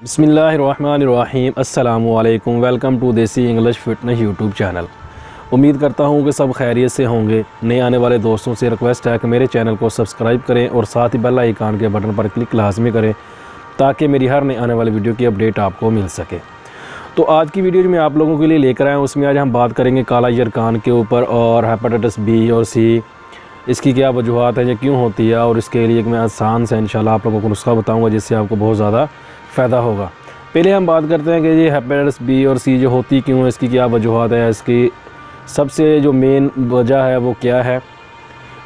बिस्मिल्लाहिर्रहमानिर्रहीम अस्सलामुअलैकुम। Welcome to देसी इंग्लिश फिटनेस यूट्यूब चैनल। उम्मीद करता हूँ कि सब खैरियत से होंगे। नए आने वाले दोस्तों से रिक्वेस्ट है कि मेरे चैनल को सब्सक्राइब करें और साथ ही बेल आइकन के बटन पर क्लिक लाजमी करें ताकि मेरी हर नए आने वाली वीडियो की अपडेट आपको मिल सके। तो आज की वीडियो जो मैं आप लोगों के लिए लेकर आया हूँ उसमें आज हम बात करेंगे काला यरकान के ऊपर और हेपेटाइटिस बी और सी, इसकी क्या वजूहत है, ये क्यों होती है और इसके लिए मैं आसान से इंशाल्लाह आप लोगों को नुस्खा बताऊंगा जिससे आपको बहुत ज़्यादा फ़ायदा होगा। पहले हम बात करते हैं कि ये हेपेटाइटिस बी और सी जो होती क्यों है, इसकी क्या वजूहत है, इसकी सबसे जो मेन वजह है वो क्या है।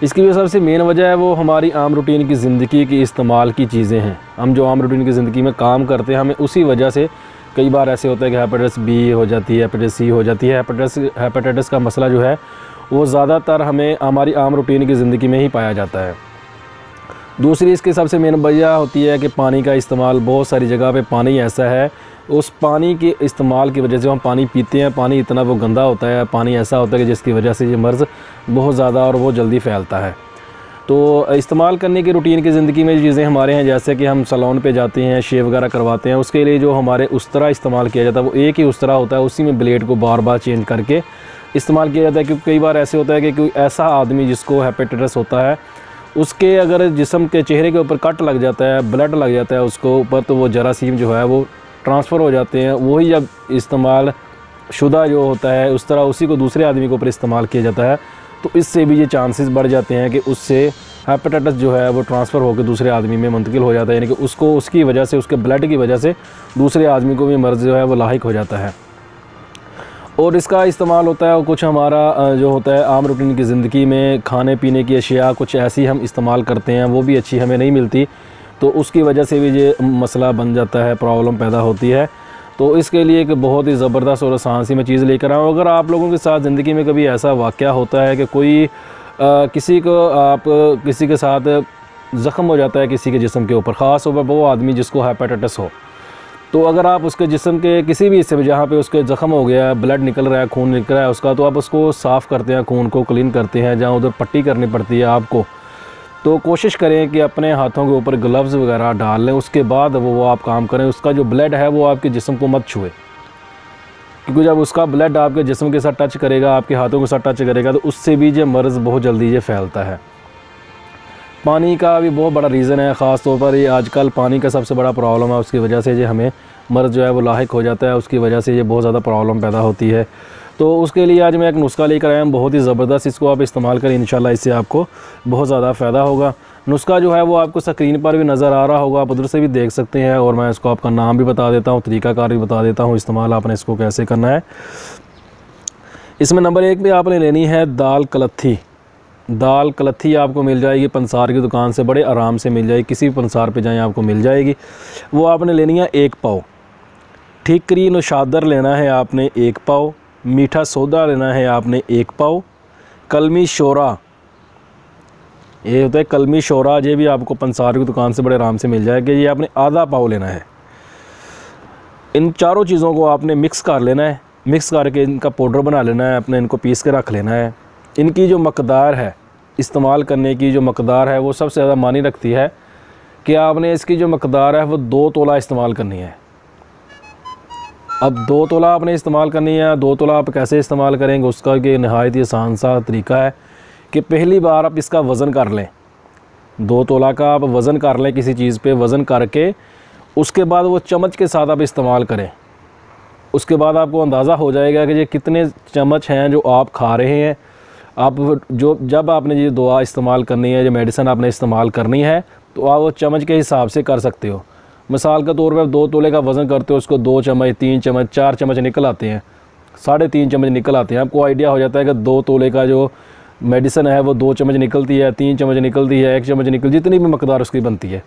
इसकी जो सबसे मेन वजह है वो हमारी आम रूटीन की ज़िंदगी की इस्तेमाल की चीज़ें हैं। हम जो आम रूटीन की ज़िंदगी में काम करते हैं हमें उसी वजह से कई बार ऐसे होता है कि हेपेटाइटिस बी हो जाती है, हेपेटाइटिस सी हो जाती है। हेपेटाइटिस का मसला जो है वो ज़्यादातर हमें हमारी आम रूटीन की ज़िंदगी में ही पाया जाता है। दूसरी इसकी सबसे मेन वजह होती है कि पानी का इस्तेमाल। बहुत सारी जगह पे पानी ऐसा है, उस पानी के इस्तेमाल की वजह से हम पानी पीते हैं, पानी इतना वो गंदा होता है, पानी ऐसा होता है कि जिसकी वजह से ये मर्ज़ बहुत ज़्यादा और वो जल्दी फैलता है। तो इस्तेमाल करने की रूटीन की ज़िंदगी में चीज़ें हमारे हैं, जैसे कि हम सैलून पे जाते हैं, शेव वगैरह करवाते हैं, उसके लिए जो हमारे उस्तरा इस्तेमाल किया जाता है वो एक ही उस्तरा होता है, उसी में ब्लेड को बार बार चेंज करके इस्तेमाल किया जाता है। क्योंकि कई बार ऐसे होता है कि कोई ऐसा आदमी जिसको हेपेटाइटिस होता है उसके अगर जिस्म के चेहरे के ऊपर कट लग जाता है, ब्लड लग जाता है उसको ऊपर, तो वो जरासीम जो है वो ट्रांसफ़र हो जाते हैं। वही जब इस्तेमाल शुदा जो होता है उस तरह उसी को दूसरे आदमी के ऊपर इस्तेमाल किया जाता है तो इससे भी ये चांसेस बढ़ जाते हैं कि उससे हेपेटाइटिस जो है वो ट्रांसफ़र होकर दूसरे आदमी में मुंतकिल हो जाता है, यानी कि उसको उसकी वजह से, उसके ब्लड की वजह से दूसरे आदमी को भी मर्ज़ जो है वो लाहिक हो जाता है। और इसका इस्तेमाल होता है कुछ हमारा जो होता है आम रूटीन की ज़िंदगी में, खाने पीने की अशिया कुछ ऐसी हम इस्तेमाल करते हैं वो भी अच्छी हमें नहीं मिलती, तो उसकी वजह से भी ये मसला बन जाता है, प्रॉब्लम पैदा होती है। तो इसके लिए एक बहुत ही ज़बरदस्त और आसान सी मैं चीज़ लेकर आऊँ। अगर आप लोगों के साथ ज़िंदगी में कभी ऐसा वाक़या होता है कि कोई किसी के साथ ज़ख़म हो जाता है किसी के जिस्म के ऊपर, ख़ास तौर पर वो आदमी जिसको हेपेटाइटिस हो, तो अगर आप उसके जिस्म के किसी भी हिस्से में जहाँ पे उसके ज़ख़म हो गया है, ब्लड निकल रहा है, खून निकल रहा है उसका, तो आप उसको साफ़ करते हैं, खून को क्लीन करते हैं, जहाँ उधर पट्टी करनी पड़ती है आपको, तो कोशिश करें कि अपने हाथों के ऊपर ग्लव्स वगैरह डाल लें, उसके बाद वो आप काम करें। उसका जो ब्लड है वो आपके जिस्म को मत छुए, क्योंकि जब उसका ब्लड आपके जिस्म के साथ टच करेगा, आपके हाथों के साथ टच करेगा, तो उससे भी ये मर्ज़ बहुत जल्दी ये फैलता है। पानी का भी बहुत बड़ा रीज़न है, ख़ास तौर पर ये आजकल पानी का सबसे बड़ा प्रॉब्लम है, उसकी वजह से ये हमें मर्ज़ जो है वो लाहिक हो जाता है, उसकी वजह से ये बहुत ज़्यादा प्रॉब्लम पैदा होती है। तो उसके लिए आज मैं एक नुस्खा लेकर आया हूँ, बहुत ही ज़बरदस्त, इसको आप इस्तेमाल करें, इंशाल्लाह इससे आपको बहुत ज़्यादा फ़ायदा होगा। नुस्खा जो है वो आपको स्क्रीन पर भी नज़र आ रहा होगा, आप उधर से भी देख सकते हैं, और मैं इसको आपका नाम भी बता देता हूँ, तरीक़ाकार भी बता देता हूँ, इस्तेमाल आपने इसको कैसे करना है। इसमें नंबर 1 पे आपने लेनी है दाल कलत्थी। दाल कलत्थी आपको मिल जाएगी पंसार की दुकान से, बड़े आराम से मिल जाएगी, किसी भी पंसार पे जाएं आपको मिल जाएगी। वो आपने लेनी है 1 पाव। ठीकरी नौशादर लेना है आपने 1 पाव। मीठा सोदा लेना है आपने 1 पाव। कलमी शोरा, ये होता है कलमी शोरा, ये भी आपको पंसार की दुकान से बड़े आराम से मिल जाएगा, ये आपने आधा पाव लेना है। इन चारों चीज़ों को आपने मिक्स कर लेना है, मिक्स करके इनका पाउडर बना लेना है, अपने इनको पीस के रख लेना है। इनकी जो मकदार है, इस्तेमाल करने की जो मकदार है वो सबसे ज़्यादा मानी रखती है कि आपने इसकी जो मकदार है वो 2 तोला इस्तेमाल करनी है। अब 2 तोला आपने इस्तेमाल करनी है। 2 तोला आप कैसे इस्तेमाल करेंगे उसका कि नहायत ही आसान सा तरीका है कि पहली बार आप इसका वज़न कर लें, 2 तोला का आप वज़न कर लें, किसी चीज़ पे वज़न करके उसके बाद वो चम्मच के साथ आप इस्तेमाल करें। उसके बाद आपको अंदाज़ा हो जाएगा कि ये कितने चम्मच हैं जो आप खा रहे हैं। आप जब आपने ये दवा इस्तेमाल करनी है, जो मेडिसिन आपने इस्तेमाल करनी है, तो आप वो चम्मच के हिसाब से कर सकते हो। मिसाल के तौर पर 2 तोले का वज़न करते हो, उसको 2 चम्मच, 3 चम्मच, 4 चम्मच निकल आते हैं, 3.5 चम्मच निकल आते हैं। आपको आइडिया हो जाता है कि 2 तोले का जो मेडिसिन है वो 2 चम्मच निकलती है, 3 चम्मच निकलती है, 1 चम्मच निकल, जितनी भी मकदार उसकी बनती है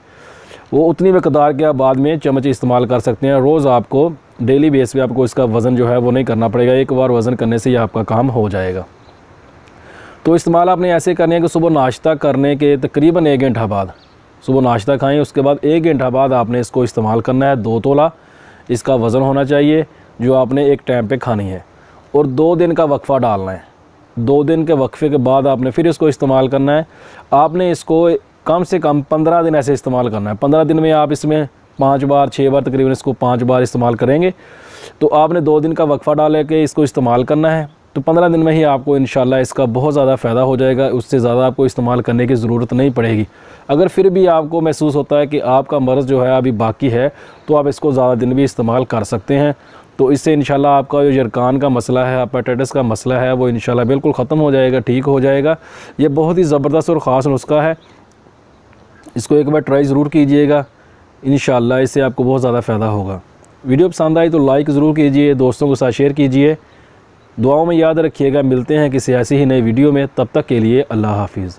वो उतनी मकदार के आप बाद में चम्मच इस्तेमाल कर सकते हैं। रोज़ आपको डेली बेस पे आपको इसका वज़न जो है वो नहीं करना पड़ेगा, एक बार वज़न करने से ही आपका काम हो जाएगा। तो इस्तेमाल आपने ऐसे करनी है कि सुबह नाश्ता करने के तकरीबन 1 घंटा बाद, सुबह नाश्ता खाएं, उसके बाद 1 घंटा बाद आपने इसको इस्तेमाल करना है। 2 तोला इसका वज़न होना चाहिए जो आपने एक टाइम पे खानी है, और 2 दिन का वक्फ़ा डालना है। 2 दिन के वक्फ़े के बाद आपने फिर इसको इस्तेमाल करना है। आपने इसको कम से कम 15 दिन ऐसे इस्तेमाल करना है। 15 दिन में आप इसमें 5 बार 6 बार तकरीबन इसको 5 बार इस्तेमाल करेंगे तो आपने 2 दिन का वक्फ़ा डाल के इसको इस्तेमाल करना है। तो 15 दिन में ही आपको इंशाल्लाह इसका बहुत ज़्यादा फ़ायदा हो जाएगा। उससे ज़्यादा आपको इस्तेमाल करने की ज़रूरत नहीं पड़ेगी। अगर फिर भी आपको महसूस होता है कि आपका मर्ज़ जो है अभी बाकी है तो आप इसको ज़्यादा दिन भी इस्तेमाल कर सकते हैं। तो इससे इंशाल्लाह आपका जो यरकान का मसला है, हेपेटाइटिस का मसला है, वो इंशाल्लाह बिल्कुल ख़त्म हो जाएगा, ठीक हो जाएगा। ये बहुत ही ज़बरदस्त और ख़ास नुस्खा है, इसको एक बार ट्राई ज़रूर कीजिएगा। इंशाल्लाह इससे आपको बहुत ज़्यादा फ़ायदा होगा। वीडियो पसंद आई तो लाइक ज़रूर कीजिए, दोस्तों के साथ शेयर कीजिए। दुआओं में याद रखिएगा। मिलते हैं किसी ऐसी ही नई वीडियो में, तब तक के लिए अल्लाह हाफिज़।